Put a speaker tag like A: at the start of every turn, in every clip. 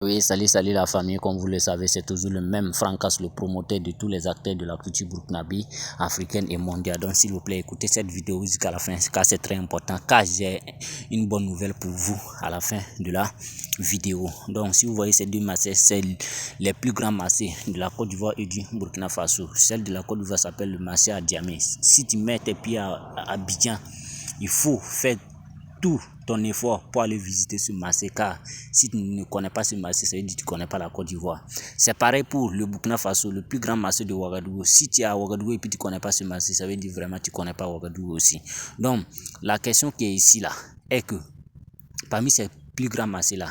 A: Oui, salut la famille, comme vous le savez, c'est toujours le même Francas, le promoteur de tous les acteurs de la culture burkinabé, africaine et mondiale. Donc s'il vous plaît, écoutez cette vidéo jusqu'à la fin, car c'est très important, car j'ai une bonne nouvelle pour vous à la fin de la vidéo. Donc si vous voyez ces deux massés, c'est les plus grands massés de la Côte d'Ivoire et du Burkina Faso. Celle de la Côte d'Ivoire s'appelle le massé à Diamé. Si tu mets tes pieds à Abidjan, il faut faire tout ton effort pour aller visiter ce marché, car si tu ne connais pas ce marché, ça veut dire que tu ne connais pas la Côte d'Ivoire. C'est pareil pour le Burkina Faso, le plus grand marché de Ouagadougou. Si tu es à Ouagadougou et puis tu ne connais pas ce marché, ça veut dire vraiment que tu ne connais pas Ouagadougou aussi. Donc, la question qui est ici là est que parmi ces plus grands marchés là,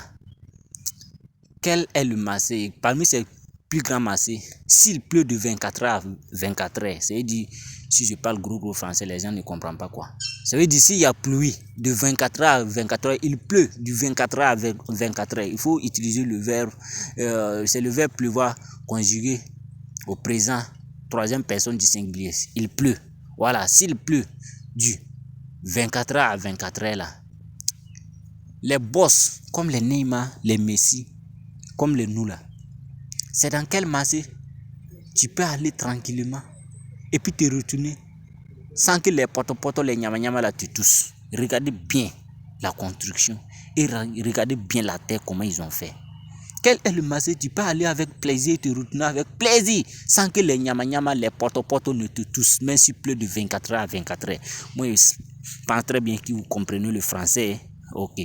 A: quel est le marché parmi ces plus grands marchés, s'il pleut de 24 heures à 24 heures, ça veut dire, si je parle gros français, les gens ne comprennent pas quoi. Ça veut dire, s'il y a pluie de 24 heures à 24 heures, il pleut du 24 heures à 24 heures. Il faut utiliser le verbe, c'est le verbe pleuvoir conjugué au présent, troisième personne du singulier. Il pleut. Voilà, s'il pleut du 24 heures à 24 heures là, les boss, comme les Neymar, les Messi, comme les nous là, c'est dans quel marché tu peux aller tranquillement et puis te retourner sans que les potos, les nyama là te touchent. Regardez bien la construction et regardez bien la terre, comment ils ont fait. Quel est le marché? Tu peux aller avec plaisir et te retourner avec plaisir sans que les nyama, les potos ne te touchent, même s'il pleut de 24 heures à 24 heures. Moi, je pense très bien que vous comprenez le français. Ok.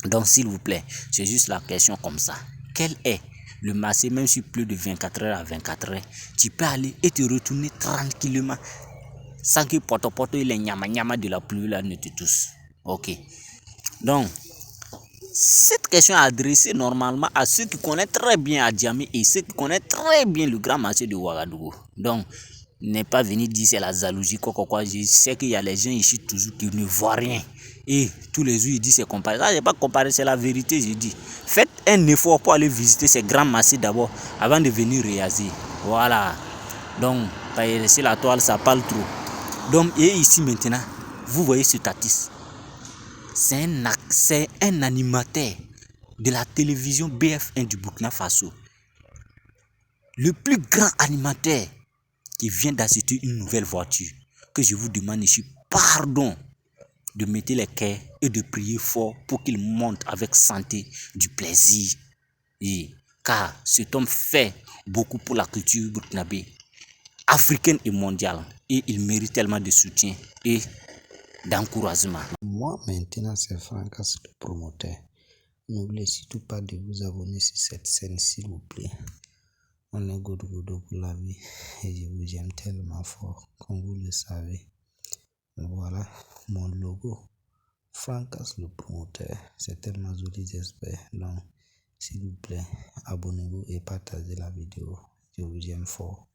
A: Donc, s'il vous plaît, c'est juste la question comme ça. Quel est le marché, même si plus de 24 heures à 24 heures, tu peux aller et te retourner tranquillement sans que potopoto et les nyama de la pluie là ne te touchent. Ok. Donc, cette question est adressée normalement à ceux qui connaissent très bien Adjamé et ceux qui connaissent très bien le grand marché de Ouagadougou. Donc, n'est pas venu dire c'est la jalousie, quoi. Je sais qu'il y a les gens ici toujours qui ne voient rien. Et tous les jours, ils disent c'est comparé. Ça, je n'ai pas comparé, c'est la vérité, je dis. Faites un effort pour aller visiter ces grands marchés d'abord, avant de venir réagir. Voilà. Donc, c'est la toile, ça parle trop. Donc, et ici maintenant, vous voyez ce Tatis. C'est un animateur de la télévision BF1 du Burkina Faso. Le plus grand animateur qui vient d'assister une nouvelle voiture, que je vous demande ici pardon de mettre les cœurs et de prier fort pour qu'il monte avec santé, du plaisir. Et, car cet homme fait beaucoup pour la culture burkinabé, africaine et mondiale. Et il mérite tellement de soutien et d'encouragement.
B: Moi maintenant c'est Francas le promoteur. N'oubliez surtout pas de vous abonner sur cette chaîne s'il vous plaît. On est good pour la vie et je vous aime tellement fort, comme vous le savez. Voilà mon logo, Francas le promoteur. C'est tellement joli, j'espère. Donc, s'il vous plaît, abonnez-vous et partagez la vidéo. Je vous aime fort.